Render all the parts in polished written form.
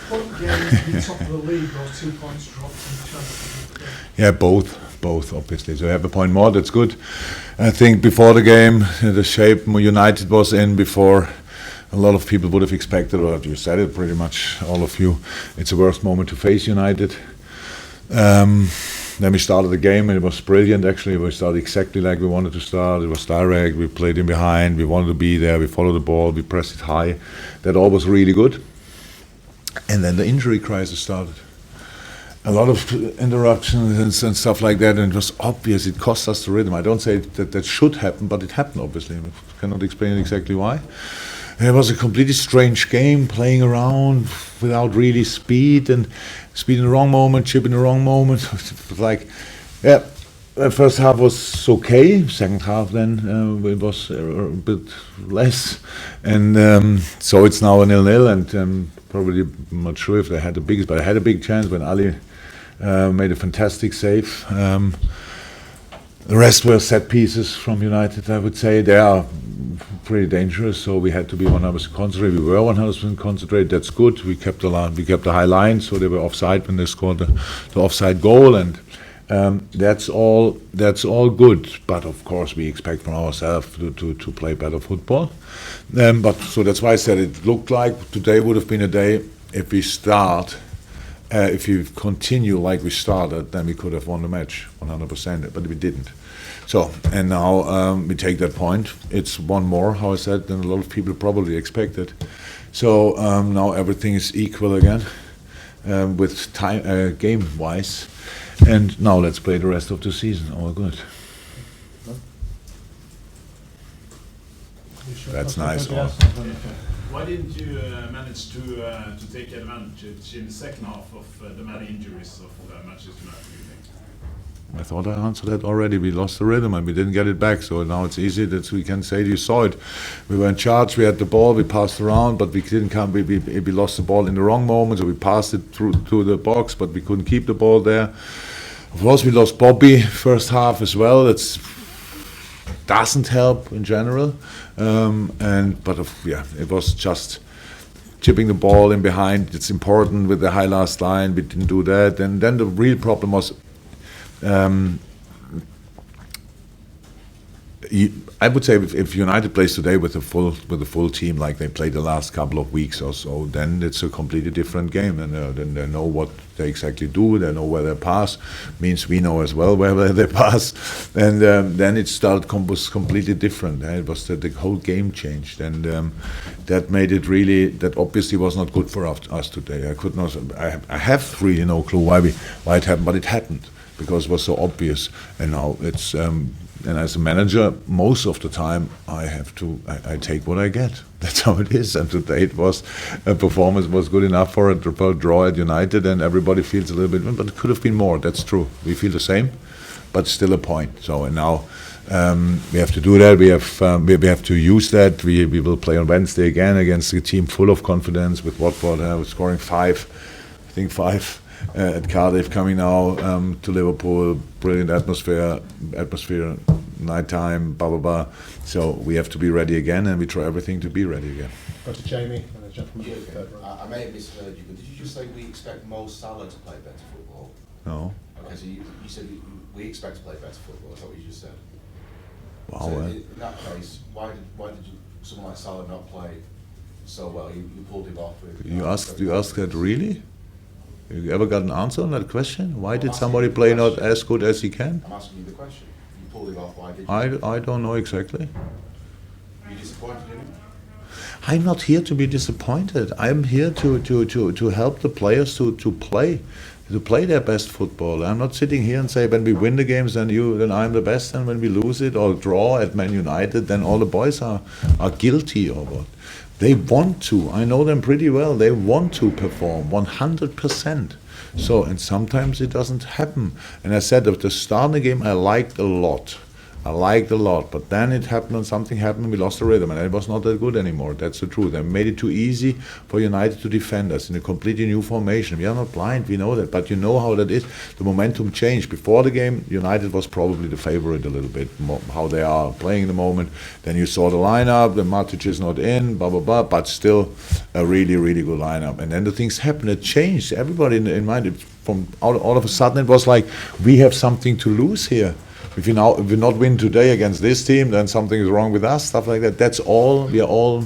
What game to be top of the league or 2 points dropped in the Championship? Yeah, both obviously. So you have a point more. That's good. I think before the game, the shape United was in before. A lot of people would have expected, or you said it pretty much, all of you. It's the worst moment to face United. Then we started the game and it was brilliant actually. We started exactly like we wanted to start. It was direct, we played in behind, we wanted to be there, we followed the ball, we pressed it high. That all was really good. And then the injury crisis started. A lot of interruptions and stuff like that, and it was obvious, it cost us the rhythm. I don't say that should happen, but it happened obviously. I cannot explain exactly why. And it was a completely strange game, playing around without really speed, and speed in the wrong moment, chip in the wrong moment. It was like, yeah, the first half was okay. Second half then it was a bit less, and so it's now a 0-0. And probably I'm not sure if they had the biggest, but I had a big chance when Ali made a fantastic save. The rest were set pieces from United. I would say they are pretty dangerous, so we had to be 100% concentrated. We were 100% concentrated. That's good. We kept the high line, so they were offside when they scored the offside goal, and that's all good. But of course, we expect from ourselves to play better football. But so that's why I said it looked like today would have been a day if we start. If you continue like we started, then we could have won the match 100%, but we didn't. So, and now we take that point. It's one more, how I said, than a lot of people probably expected. So now everything is equal again with time, game-wise. And now let's play the rest of the season. All good. That's nice. Why didn't you manage to take advantage in the second half of the many injuries of Manchester United, do you think? I thought I answered that already. We lost the rhythm and we didn't get it back. So now it's easy that we can say you saw it. We were in charge, we had the ball, we passed around, but we didn't come. We lost the ball in the wrong moment, so we passed it through to the box, but we couldn't keep the ball there. Of course, we lost Bobby first half as well. It doesn't help in general. It was just chipping the ball in behind. It's important with the high last line. We didn't do that. And then the real problem was, I would say if United plays today with a full team like they played the last couple of weeks or so, then it's a completely different game, and then they know what they exactly do. They know where they pass. Means we know as well where they pass, and then it was completely different. It was the whole game changed, and that made it really. That obviously was not good for us today. I have really no clue why it happened, but it happened because it was so obvious, and now it's. And as a manager, most of the time I take what I get. That's how it is. And today performance was good enough for a draw at United, and everybody feels a little bit, but it could have been more. That's true. We feel the same, but still a point. So and now we have to do that. We have to use that. We will play on Wednesday again against a team full of confidence with Watford scoring 5. I think 5. At Cardiff, coming now to Liverpool, brilliant atmosphere, nighttime, blah blah blah. So we have to be ready again, and we try everything to be ready again. Go to Jamie and a gentleman. I may have misheard you, but did you just say we expect Mo Salah to play better football? No. Okay, so you said we expect to play better football. That's what you just said. Wow. So in that case, why did someone like Salah not play so well? You pulled him off with. You asked that really? You ever got an answer on that question? Why did somebody play not as good as he can? I'm asking you the question. You pulled him off. Why did you? I don't know exactly. Are you disappointed in him? I'm not here to be disappointed. I'm here to help the players to play their best football. I'm not sitting here and say when we win the games then I'm the best, and when we lose it or draw at Man United then all the boys are guilty or what. They want to. I know them pretty well. They want to perform 100%. So, and sometimes it doesn't happen. And I said at the start of the game, I liked a lot I liked a lot, but then it happened and something happened, we lost the rhythm, and it was not that good anymore. That's the truth. They made it too easy for United to defend us in a completely new formation. We are not blind, we know that, but you know how that is. The momentum changed. Before the game, United was probably the favorite a little bit, how they are playing in the moment. Then you saw the lineup, the Matic is not in, blah, blah, blah, but still a really, really good lineup. And then the things happened, it changed. Everybody in mind, from all of a sudden it was like, we have something to lose here. If we not win today against this team, then something is wrong with us, stuff like that. That's all, we are all,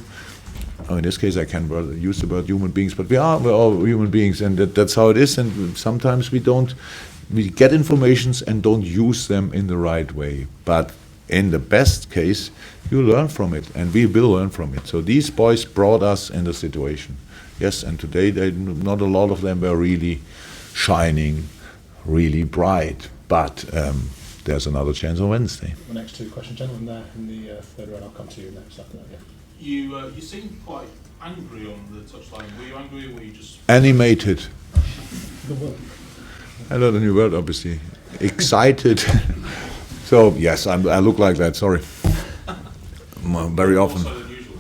in this case I can use the word human beings, but we're all human beings, and that's how it is, and sometimes we get informations and don't use them in the right way. But in the best case, you learn from it, and we will learn from it. So these boys brought us in the situation. Yes, and today not a lot of them were really shining, really bright, but there's another chance on Wednesday. The next two questions, gentlemen, there in the third row. I'll come to you next after that. Yeah. You seemed quite angry on the touchline. Were you angry or were you just Animated. The word. I learned a new word, obviously. Excited. So yes, I look like that. Sorry. Very often. also unusual?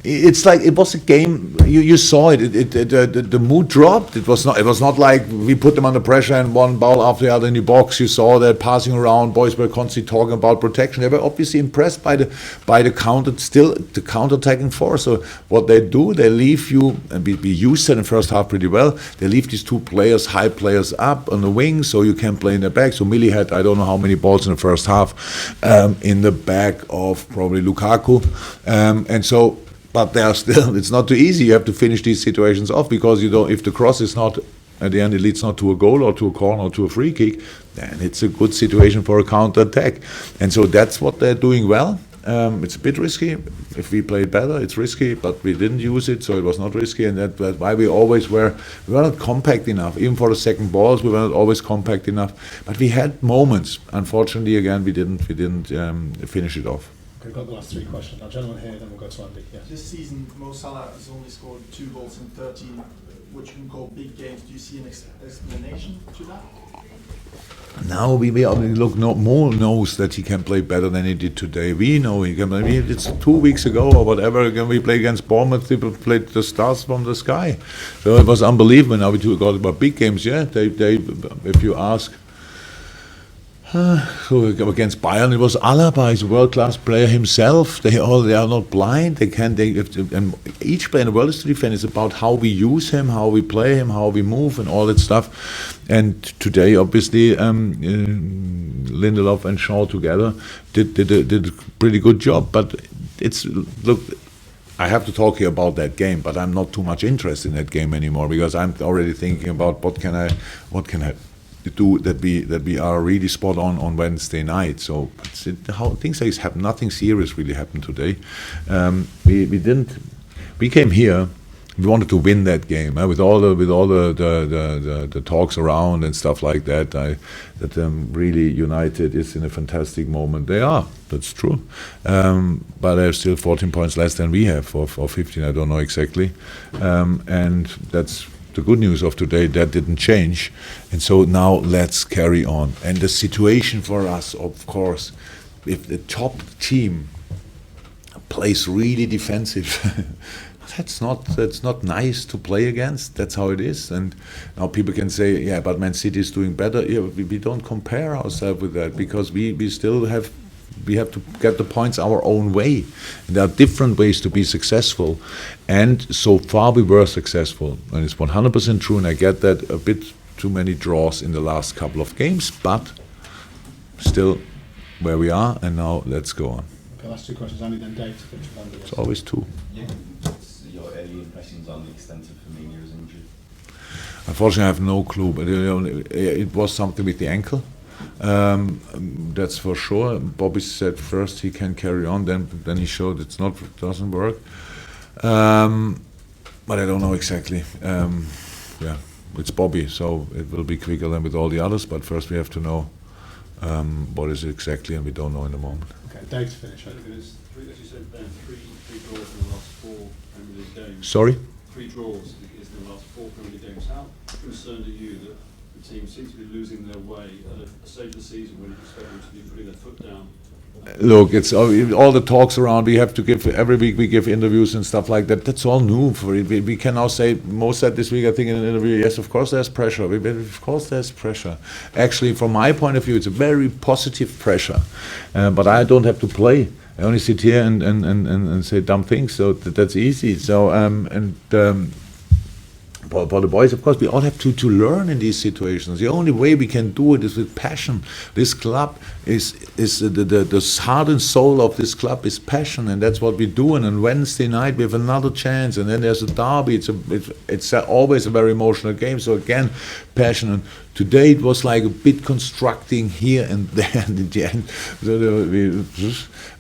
Maybe? It's like it was a game. You saw it. The mood dropped. It was not like we put them under pressure and one ball after the other in the box. You saw that passing around. Boys were constantly talking about protection. They were obviously impressed by the counter-attacking force. So what they do, they leave you, and we used it in the first half pretty well. They leave these two players, high players, up on the wing, so you can play in the back. So Millie had I don't know how many balls in the first half in the back of probably Lukaku, and so. But they are still, it's not too easy. You have to finish these situations off, because you don't, if the cross is not, at the end it leads not to a goal or to a corner or to a free kick, then it's a good situation for a counter-attack. And so that's what they're doing well. It's a bit risky. If we played better, it's risky, but we didn't use it, so it was not risky, and that's why we were not compact enough. Even for the second balls, we were not always compact enough. But we had moments. Unfortunately, again, we didn't finish it off. Okay, we've got the last three questions. Now, gentlemen here, then we'll go to Andy. Yeah. This season, Mo Salah has only scored 2 goals in 13, which you can call big games. Do you see an explanation to that? Now we look. Mo knows that he can play better than he did today. We know he can play. It's 2 weeks ago or whatever. Again, we played against Bournemouth. People played the stars from the sky. So it was unbelievable. Now we talk about big games. Yeah, they. If you ask. So against Bayern, it was Alaba. He's a world-class player himself. They are not blind. And each player in the world is to defend. It's about how we use him, how we play him, how we move, and all that stuff. And today, obviously, Lindelof and Shaw together did a pretty good job. But look. I have to talk here about that game, but I'm not too much interested in that game anymore, because I'm already thinking about what can I do that we are really spot on Wednesday night. So how things like this happen. Nothing serious really happened today. We came here. We wanted to win that game with all the talks around and stuff like that. Really United is in a fantastic moment. They are. That's true. But they're still 14 points less than we have, or 15. I don't know exactly. And that's the good news of today. That didn't change, and so now let's carry on. And the situation for us, of course, if the top team plays really defensive, that's not nice to play against. That's how it is. And now people can say, yeah, but Man City is doing better. Yeah, we don't compare ourselves with that, because we still have. We have to get the points our own way. And there are different ways to be successful. And so far we were successful. And it's 100% true, and I get that, a bit too many draws in the last couple of games, but still where we are, and now let's go on. Okay, last two questions, Andy, then Dave to finish with Andy. It's always two. Yeah. What's your early impressions on the extent of Firmino's injury? Unfortunately, I have no clue, but it was something with the ankle. That's for sure. Bobby said first he can carry on, then he showed it doesn't work. But I don't know exactly. Yeah, it's Bobby, so it will be quicker than with all the others. But first we have to know what is it exactly, and we don't know in the moment. Okay, Dave to finish. I think it is, as you said, Ben, three draws in the last 4 Premier League games. Sorry? 3 draws is in the last 4 Premier League games. How concerned are you that the team seem to be losing their way at a stage of the season when you expect them to be putting their foot down. Look, it's all the talks around. We have to give every week. We give interviews and stuff like that. That's all new for it. We can now say. Mo said this week, I think, in an interview. Yes, of course, there's pressure. Of course, there's pressure. Actually, from my point of view, it's a very positive pressure. But I don't have to play. I only sit here and say dumb things. So that's easy. So for the boys, of course, we all have to learn in these situations. The only way we can do it is with passion. This club is the heart and soul of this club is passion, and that's what we do. And on Wednesday night we have another chance, and then there's a derby. It's always a very emotional game. So again, passion. And today it was like a bit constructing here and there, and in the end,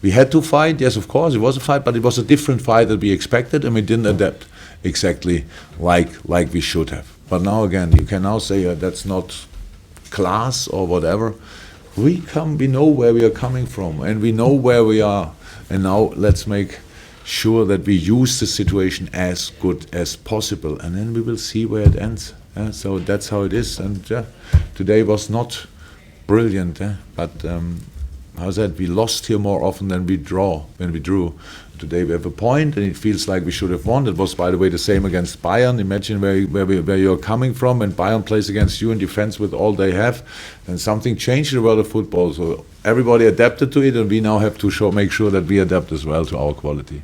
we had to fight. Yes, of course, it was a fight, but it was a different fight that we expected, and we didn't adapt exactly like we should have. But now again, you can now say that's not class or whatever. We know where we are coming from, and we know where we are. And now let's make sure that we use the situation as good as possible, and then we will see where it ends. So that's how it is. And today was not brilliant, but how's that? We lost here more often than we drew. Today we have a point, and it feels like we should have won. It was, by the way, the same against Bayern. Imagine where you're coming from, and Bayern plays against you in defense with all they have, and something changed in the world of football. So everybody adapted to it, and we now have to make sure that we adapt as well to our quality.